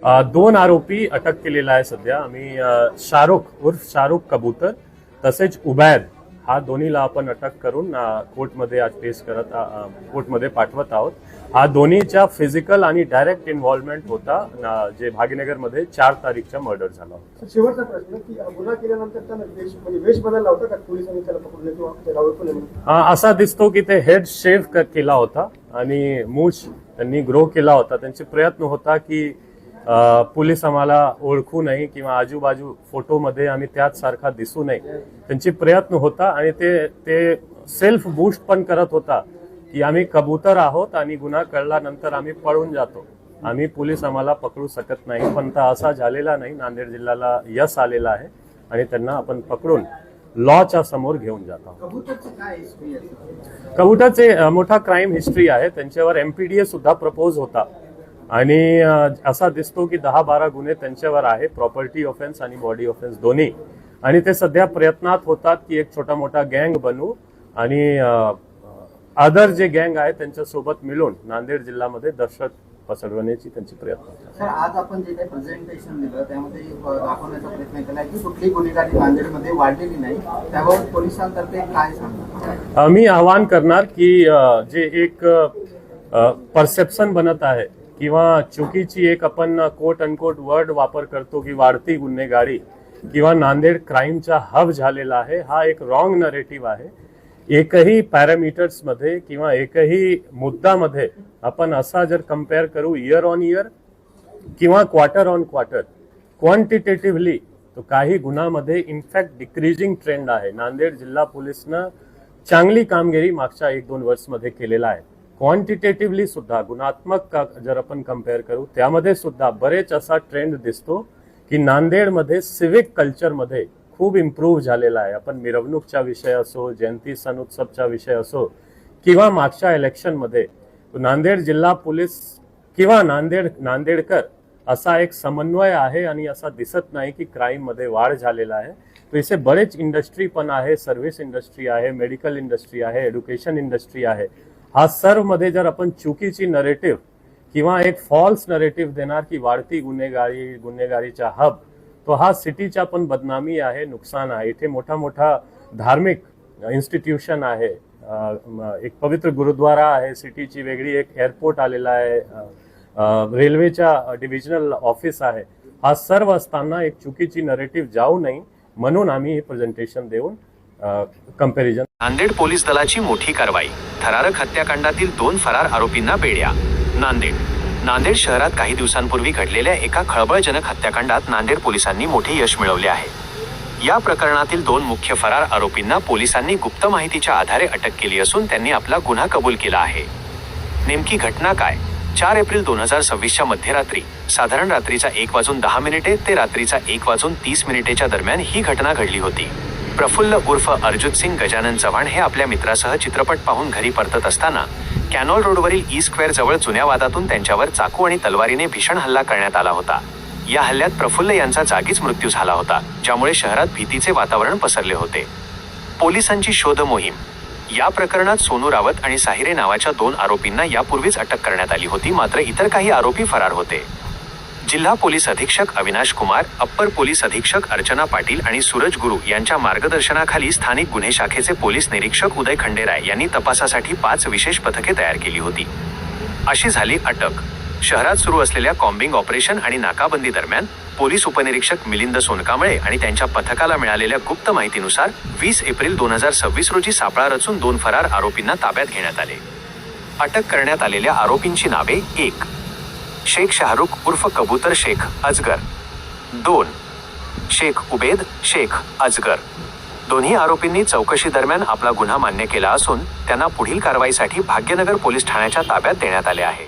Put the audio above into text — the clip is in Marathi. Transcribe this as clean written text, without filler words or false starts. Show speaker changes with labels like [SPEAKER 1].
[SPEAKER 1] दोन आरोपी अटक केलेला आहे सध्या आम्ही. शाहरुख उर्फ शाहरुख कबूतर तसेच उबैद हा दोन्हीला आपण अटक करून कोर्टमध्ये आज पेश करत कोर्टमध्ये पाठवत आहोत. हा दोन्हीच्या फिजिकल आणि डायरेक्ट इन्व्हॉल्वमेंट होता जे भाग्यनगरमध्ये 4 तारीखचा मर्डर झाला होता.
[SPEAKER 2] शेवटचा प्रश्न की गुन्हा केल्यानंतर त्याला वेश बदलला होता का पोलिसांनी त्याला पकडले किंवा त्याला ओळखले?
[SPEAKER 1] असा दिसतो की ते हेड शेव केला होता आणि मूछ त्यांनी ग्रो केला होता. त्यांचे प्रयत्न होता की पोलीस आम्हाला ओळखू नये किंवा आजूबाजू फोटोमध्ये आम्ही त्याच सारखा दिसू नये. त्यांचे प्रयत्न होता आणि ते सेल्फ बूस्ट पण करत होता की आम्ही कबूतर आहोत आणि गुन्हा कळल्यानंतर आम्ही पळून जातो, आम्ही पोलीस आम्हाला पकडू शकत नाही. पण असा झालेला नाही. नांदेड जिल्ह्याला यश आलेला आहे आणि त्यांना आपण पकडून लॉच्या समोर घेऊन जातो. कबूतरचे मोठा क्राईम हिस्ट्री आहे. त्यांच्यावर MPDA सुद्धा प्रपोज होता आणि असा दिसतो की 10-12 गुन्हे त्यांच्यावर आहे, प्रॉपर्टी ऑफेन्स आणि बॉडी ऑफेन्स दोन्ही. आणि ते सध्या प्रयत्नात होतात की एक छोटा मोठा गँग बनवू आणि अदर जे गँग आहे त्यांच्यासोबत मिळून नांदेड जिल्ह्यामध्ये दहशत पसरवण्याची त्यांची प्रयत्न होतात.
[SPEAKER 3] आज आपण जे काही प्रेझेंटेशन दिलं त्यामध्ये दाखवण्याचा प्रयत्न केला की कुठली गुन्हेगारी नांदेडमध्ये वाढलेली नाही, त्यावर पोलिसांतर्फे काय सांगणार?
[SPEAKER 1] मी आवाहन करणार की जे एक परसेप्शन बनत आहे किंवा चुकीची एक आपण कोट अनकोट वर्ड वापर करतो की वाढती गुन्हेगारी किंवा नांदेड क्राईमचा हब झालेला आहे, हा एक रॉंग नरेटिव्ह आहे. एकही पॅरामीटर्स मध्ये किंवा एकही मुद्द्यामध्ये आपण असा जर कम्पेअर करू इयर ऑन इयर किंवा क्वार्टर ऑन क्वार्टर क्वांटिटेटिव्हली तो काही गुन्ह्यामध्ये इनफॅक्ट डिक्रीजिंग ट्रेंड आहे. नांदेड जिल्हा पोलीसनं चांगली कामगिरी मागच्या 1-2 वर्षमध्ये केलेला आहे. क्वांटिटेटिव्हली सुद्धा गुणात्मक जर आपण कम्पेअर करू त्यामध्ये सुद्धा बरेच असा ट्रेंड दिसतो की नांदेडमध्ये सिव्हिक कल्चरमध्ये खूप इम्प्रूव्ह झालेला आहे. आपण मिरवणूकचा विषय असो, जयंती सण उत्सवचा विषय असो किंवा मागच्या इलेक्शनमध्ये नांदेड जिल्हा पोलीस किंवा नांदेडकर असा एक समन्वय आहे आणि असा दिसत नाही की क्राईम मध्ये वाढ झालेला आहे. तो इथे बरेच इंडस्ट्री पण आहे, सर्व्हिस इंडस्ट्री आहे, मेडिकल इंडस्ट्री आहे, एज्युकेशन इंडस्ट्री आहे. हा सर्व मध्ये जर आपण चुकीची नरेटिव्ह किंवा एक फॉल्स नरेटिव्ह देणार की वाढती गुन्हेगारीचा हब, तो हा सिटीचा पण बदनामी आहे, नुकसान आहे. इथे मोठा मोठा धार्मिक इन्स्टिट्यूशन आहे, एक पवित्र गुरुद्वारा आहे, सिटीची वेगळी एक एअरपोर्ट आलेला आहे, रेल्वेच्या डिव्हिजनल ऑफिस आहे. हा सर्व असताना एक चुकीची नरेटिव्ह जाऊ नये म्हणून आम्ही हे प्रेझेंटेशन देऊन कंपॅरिझन.
[SPEAKER 4] नांदेड पोलीस दलाची मोठी कारवाई. थरारक हत्याकांडातील 2 फरार आरोपींना बेड्या. नांदेड शहरात काही दिवसांपूर्वी घडलेल्या एका खळबळजनक हत्याकांडात नांदेड पोलिसांनी मोठे यश मिळवले आहे. या प्रकरणातील 2 मुख्य फरार आरोपींना पोलिसांनी गुप्त माहितीच्या आधारे अटक केली असून त्यांनी आपला गुन्हा कबूल केला आहे. नेमकी घटना काय? 4 एप्रिल 2026च्या मध्यरात्री साधारण रात्रीचा 1:10 ते रात्रीचा 1:30 दरम्यान ही घटना घडली होती. प्रफुल्ल उर्फ अर्जुन सिंग गजानन चव्हाण हे आपल्या मित्रासह चित्रपट पाहून घरी परतत असताना कॅनॉल रोडवरील E-स्क्वेअर जवळ जुन्या वादातून त्यांच्यावर चाकू आणि तलवारीने भीषण हल्ला करण्यात आला होता. या हल्ल्यात प्रफुल्ल यांचा जागीच मृत्यू झाला होता, ज्यामुळे शहरात भीतीचे वातावरण पसरले होते. पोलिसांची शोध मोहीम. या प्रकरणात सोनू रावत आणि साहिरे नावाच्या 2 आरोपींना यापूर्वीच अटक करण्यात आली होती, मात्र इतर काही आरोपी फरार होते. जिल्हा पोलीस अधीक्षक अविनाश कुमार, अप्पर पोलीस अधीक्षक अर्चना पाटील आणि सूरज गुरु यांच्या मार्गदर्शनाखाली स्थानिक गुन्हे शाखेचे पोलीस निरीक्षक उदय खंडेराय यांनी तपासासाठी 5 विशेष पथके तयार केली होती. अशी झाली अटक. शहरात सुरू असलेल्या कॉम्बिंग ऑपरेशन आणि नाकाबंदी दरम्यान पोलीस उपनिरीक्षक मिलिंद सोनकांबळे आणि त्यांच्या पथकाला मिळालेल्या गुप्त माहितीनुसार 20 एप्रिल 2026 रोजी सापळा रचून 2 फरार आरोपींना ताब्यात घेण्यात आले. अटक करण्यात आलेल्या आरोपींची नावे: 1. शेख शाहरुख उर्फ कबूतर शेख अजगर. 2. शेख उबैद शेख अजगर. दोन्ही आरोपींनी चौकशी दरम्यान आपला गुन्हा मान्य केला असून त्यांना पुढील कारवाईसाठी भाग्यनगर पोलीस ठाण्याच्या ताब्यात देण्यात आले आहे.